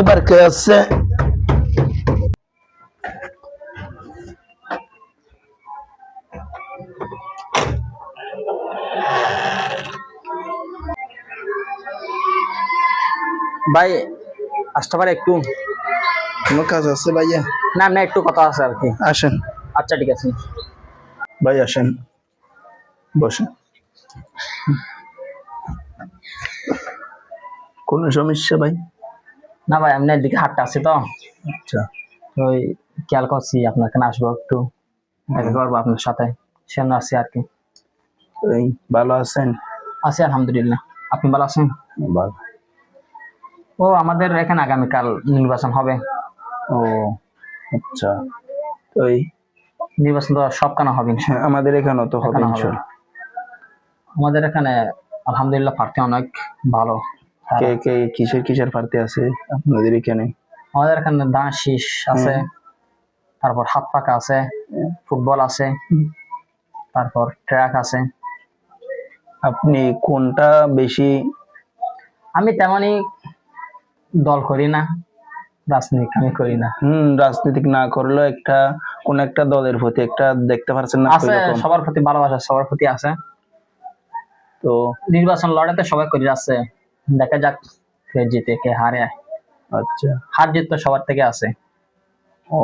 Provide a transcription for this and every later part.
আবার কে আছে? ভাই আসতে পারে একটু? কোনো কাজ আছে ভাইয়া? না না, একটু কথা আছে আর কি। আসেন আচ্ছা ঠিক আছে। ভাই, আসেন, বসেন। কোনো সমস্যা ভাই? না ভাই, আমি এদিকে হাটটা আছি তো, আচ্ছা, ওই খেয়াল করছি আপনার এখানে আসবো, একটু দেখা করবো আপনার সাথে, সেজন্য আছি আর কি। এই ভালো আছেন? আছি আলহামদুলিল্লাহ। আপনি ভালো আছেন? ভালো। ও আমাদের এখানে আগামীকাল নির্বাচন হবে। ও আচ্ছা, ওই নির্বাচন তো সব কানা হবে হ্যাঁ, আমাদের এখানেও তো হবে এখানে হবে। ইনশাল্লাহ। আমাদের এখানে আলহামদুলিল্লাহ প্রার্থী অনেক ভালো। কে কে কিসের কিসের প্রার্থী আছে আপনাদের এখানে? আমাদের এখানে দাঁড় শীষ আছে, তারপর হাত পাকা আছে, ফুটবল আছে, তারপর ট্র্যাক আছে। আপনি কোনটা বেশি? আমি তেমনই দল করি না, রাজনীতি আমি করি না। রাজনীতি না করলেও একটা কোন একটা দলের প্রতি একটা দেখতে পারছেন না আছে, সবার প্রতি ভালোবাসা সবার প্রতি আছে। তো নির্বাচন লড়াইতে সবাই করে যাচ্ছে, দেখা যাক কে জিতে কে হারে। আচ্ছা, হার জিত তো সবার থেকে আছে। ও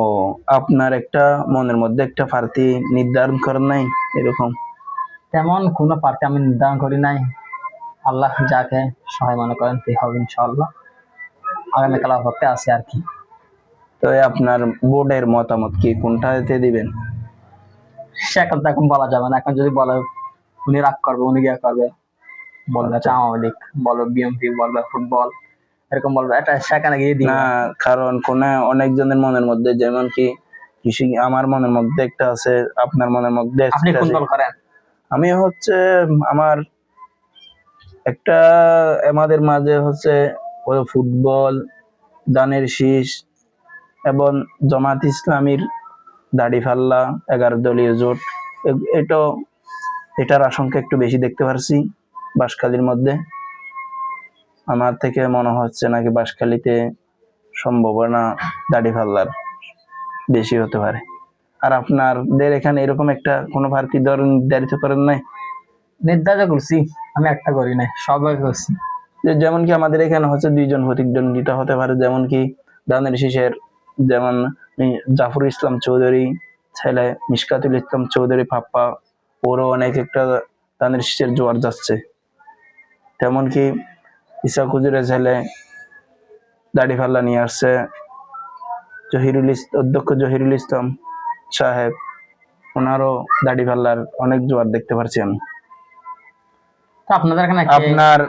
আপনার একটা মনের মধ্যে একটা প্রার্থী নির্ধারণ করেন নাই এরকম? তেমন কোনো প্রার্থী আমি নির্ধারণ করি নাই, আল্লাহ যাকে সহায় মনে করেন তে হবে ইনশাআল্লাহ। আগামীকাল ভক্তে আছে আর কি। তো আপনার বোর্ডের মতামত কি, কোনটাতে দিবেন? সে এখন তো এখন বলা যাবে না, এখন যদি বলে উনি রাগ করবে, উনি গিয়ে করবে, বলবে আচ্ছা। আওয়ামী লীগ, বলবে বিএনপি, বলবে ফুটবল, এরকম বলবে, এটা সেখানে গিয়ে দিবে না, কারণ কোন অনেকজনের মনের মধ্যে, যেমন কি কৃষি, আমার মনের মধ্যে একটা আছে, আপনার মনের মধ্যে আপনি একটা কোন আছে। দল করেন? আমি হচ্ছে আমার একটা, আমাদের মাঝে হচ্ছে ওই ফুটবল, দানের শীষ এবং জামাত ইসলামীর দাড়িপাল্লা 11 দলীয় জোট, এটা এটার আশঙ্কা একটু বেশি দেখতে পারছি বাঁশখালীর মধ্যে। আমার থেকে মনে হচ্ছে নাকি বাঁশখালীতে সম্ভাবনা দাড়িপাল্লার বেশি হতে পারে। আর আপনাদের এখানে এরকম একটা কোনো প্রার্থী দল নির্ধারিত করেন নাই? নির্ধারিত করছি, আমি একটা করি নাই, সবাই করছি। যেমন কি আমাদের এখানে হচ্ছে 2 জন প্রতিদ্বন্দ্বিতা হতে পারে, যেমন কি দানের শীষের যেমন জাফর ইসলাম চৌধুরী ছেলে মিশকাতুল ইসলাম চৌধুরী পাপ্পা, ওরও অনেক একটা দানের শীষের জোয়ার যাচ্ছে। তেমন কি ইসাক হুজুরের ছেলে দাড়িপাল্লা নিয়ে আসছে, অধ্যক্ষ জহিরুল ইসলাম সাহেব, ওনারও দাড়িপাল্লার অনেক জোয়ার দেখতে পাচ্ছি আমি। তো আপনাদের এখানে আপনার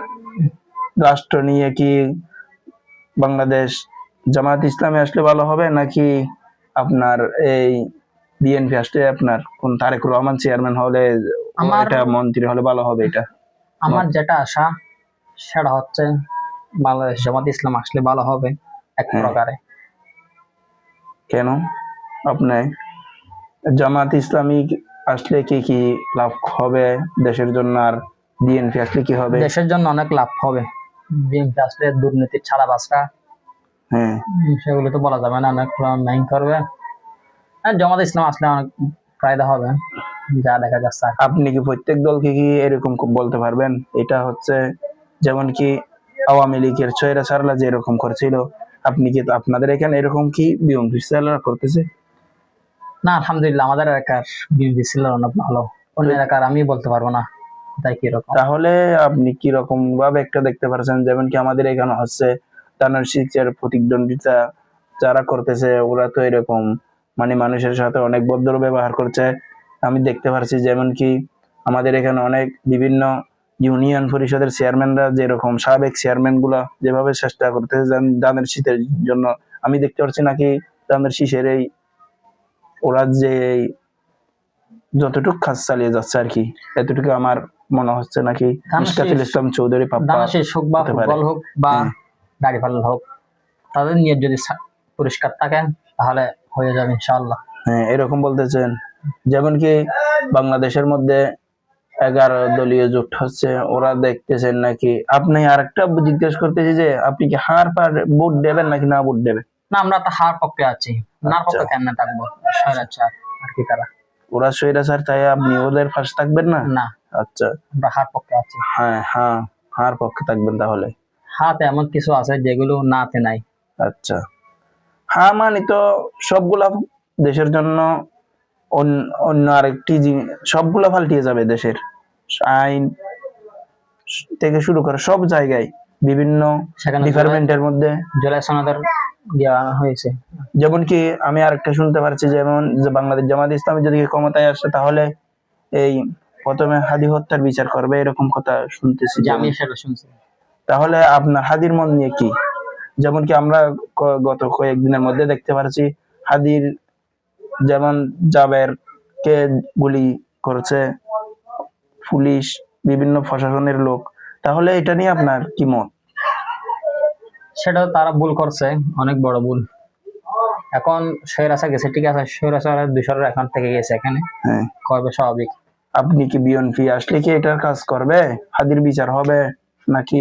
রাষ্ট্র নিয়ে কি বাংলাদেশ জামাত ইসলামে আসলে ভালো হবে, নাকি আপনার এই বিএনপি আসলে আপনার কোন তারেক রহমান চেয়ারম্যান হলে, এটা মন্ত্রী হলে ভালো হবে? এটা আমার যেটা আশা সেটা হচ্ছে বাংলাদেশ জামাত ইসলাম আসলে ভালো হবে এক প্রকারে। কেন আপনি জামাত ইসলামী আসলে কি কি লাভ হবে দেশের জন্য, আর বিএনপি আসলে কি হবে? দেশের জন্য অনেক লাভ হবে। বিএনপি আসলে দুর্নীতি ছাড়া বাঁচরা, সেগুলো তো বলা যাবে না, অনেক ন্যায় করবে। আর জামাত ইসলাম আসলে অনেক ফায়দা হবে যা দেখা যাচ্ছে। আপনি কি প্রত্যেক দলকে কি এরকম বলতে পারবেন? এটা হচ্ছে যেমন কি আওয়ামী লীগের ছয়রা যে এরকম করছিল, আপনি কি আপনাদের এখানে এরকম কি বিএনপি ছেলেরা করতেছে? না আলহামদুলিল্লাহ, আমাদের এলাকার বিএনপি ছিল অনেক ভালো, অন্য এলাকার আমি বলতে পারবো না কোথায় কিরকম। তাহলে আপনি কি রকম ভাবে একটা দেখতে পাচ্ছেন, যেমন কি আমাদের এখানে হচ্ছে দানের শীষের প্রতিদ্বন্দ্বিতা যারা করতেছে, ওরা তো এরকম মানে মানুষের সাথে অনেক ভদ্র ব্যবহার করছে আমি দেখতে পাচ্ছি। যেমন কি আমাদের এখানে অনেক বিভিন্ন ইউনিয়ন পরিষদের চেয়ারম্যানরা যেরকম সাবেক চেয়ারম্যান গুলা যেভাবে চেষ্টা করতেছে দানের শীষের জন্য, আমি দেখতে পাচ্ছি নাকি দানের শীষের এই ওরা যে যতটুকু কাজ চালিয়ে যাচ্ছে আর কি, এতটুকু আমার মনে হচ্ছে নাকি মিশকাতুল ইসলাম চৌধুরী পাপ্পা হোক বা ফুটবল হোক বা দাড়িপাল্লা হোক, তাদের নিয়ে যদি পরিষ্কার থাকে তাহলে হয়ে যাবে ইনশাআল্লাহ। হ্যাঁ, এরকম বলতেছেন। যেমন কি বাংলাদেশের মধ্যে 11 দলীয় জোট হচ্ছে, ওরা দেখতেছেন নাকি? আপনি আরেকটা জিজ্ঞেস করতেছি যে আপনি কি হার পার ভোট দেবেন নাকি না ভোট দেবেন? না, আমরা তো হার পক্ষে আছি, না আচ্ছা। পক্ষে কেমনে থাকবো? স্বৈরাচার আর কি তারা। ওরা স্বৈরাচার, তাই আপনি ওদের পাশে থাকবেন না? না, আচ্ছা, আমরা হার পক্ষে আছি। হ্যাঁ হ্যাঁ, হার পক্ষে থাকবেন তাহলে। হাতে এমন কিছু আছে যেগুলো নাতে নাই। আচ্ছা, হ্যাঁ মানে তো সবগুলা দেশের জন্য অন্য আরেকটি সবগুলা পাল্টিয়ে যাবে দেশের আইন থেকে শুরু করে সব জায়গায় বিভিন্ন সেখানে ডিপার্টমেন্টের মধ্যে। জুলাই সনদের দেওয়া হয়েছে। যেমন কি আমি আরেকটা শুনতে পারছি, যেমন যে বাংলাদেশ জামাত ইসলামী যদি ক্ষমতায় আসে তাহলে এই প্রথমে হাদি হত্যার বিচার করবে, এরকম কথা শুনতেছি। যে আমি সেটা শুনছি। তাহলে আপনার হাদির মন নিয়ে কি? যেমন কি আমরা গত কয়েকদিনের মধ্যে দেখতে পারছি হাদির, যেমন জাবের কে গুলি করেছে পুলিশ, বিভিন্ন প্রশাসনের লোক। তাহলে এটা নিয়ে আপনার কি মত? সেটাও তারা ভুল করছে, অনেক বড় ভুল। এখন স্বৈরাচার গেছে, ঠিক আছে, স্বৈরাচারের দূষরের এখন থেকে গেছে, এখানে হ্যাঁ, করবে স্বাভাবিক। আপনি কি বিএনপি আসলে কি এটার কাজ করবে, হাদির বিচার হবে, নাকি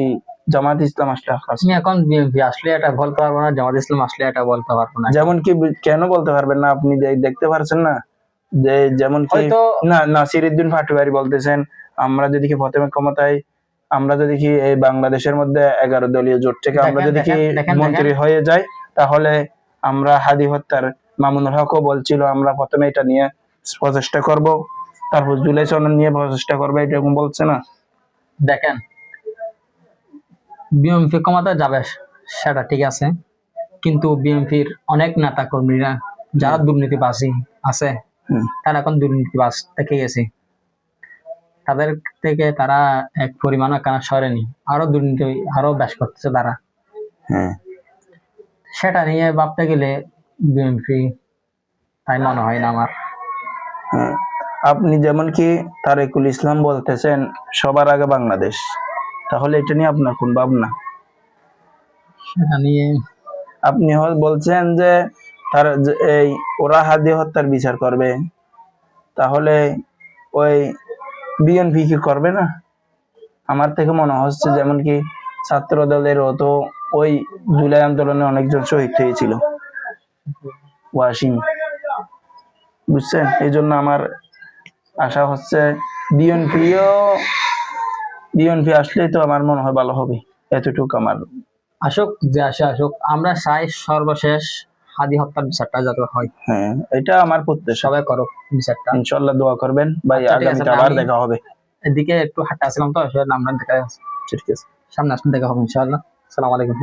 জামাত ইসলাম আসলে কাজ? আমি এখন বিএনপি আসলে এটা বলতে পারবো না, জামাত ইসলাম আসলে এটা বলতে পারবো না। যেমন কি কেন বলতে পারবেন না? আপনি দেখতে পারছেন না যে যেমন কি হয়তো না নাসিরউদ্দিন পাটোয়ারি বলতেছেন আমরা যদি কি প্রথমে ক্ষমতায়, আমরা যদি কি এই বাংলাদেশের মধ্যে 11 দলীয় জোট থেকে আমরা যদি কি মন্ত্রী হয়ে যাই, তাহলে আমরা হাদি হত্যার, মামুনুল হকও বলছিল আমরা প্রথমে এটা নিয়ে প্রচেষ্টা করব, তারপর জুলাই সনদ নিয়ে প্রচেষ্টা করবো, এরকম বলছে না? দেখেন, বিএনপি ক্ষমতায় যাবে সেটা ঠিক আছে, কিন্তু বিএনপির অনেক নেতা কর্মীরা যারা দুর্নীতিবাজি আছে, তারা এখন দুর্নীতিবাজ থেকে গেছে। তাদের থেকে তারা এক পরিমাণ কেনা সরেনি, আরো দুর্নীতি আরো বেশ করতেছে তারা। সেটা নিয়ে ভাবতে গেলে বিএনপি, তাই মনে হয় না আমার। আপনি যেমন কি তারেকুল ইসলাম বলতেছেন সবার আগে বাংলাদেশ, তাহলে এটা নিয়ে আপনার কোন ভাবনা? সেটা নিয়ে আপনি বলছেন যে তার এই ওরা হাদি হত্যার বিচার করবে, তাহলে ওই বিএনপি কি করবে না? আমার থেকে মনে হচ্ছে যেমন কি ছাত্র দলেরও তো ওই জুলাই আন্দোলনে অনেকজন শহীদ হয়েছিল, ওয়াসিম, বুঝছেন? এই জন্য আমার আশা হচ্ছে বিএনপি আসলেই তো আমার মনে হয় ভালো হবে, এতটুকু আমার। আসুক, যে আসে আসুক, আমরা চাই সর্বশেষ হাদি হত্যার বিচারটা যাতে হয়। হ্যাঁ, এটা আমার প্রত্যাশা। সবাই করুক বিচারটা, ইনশাআল্লাহ দোয়া করবেন ভাই। আচ্ছা, ঠিক আছে, আগামীতে আবার দেখা হবে। এদিকে একটু হাঁটতে আসলাম তো, আমরা দেখা ঠিক আছে, সামনে আসলে দেখা হবে ইনশাআল্লাহ। আসসালামু আলাইকুম।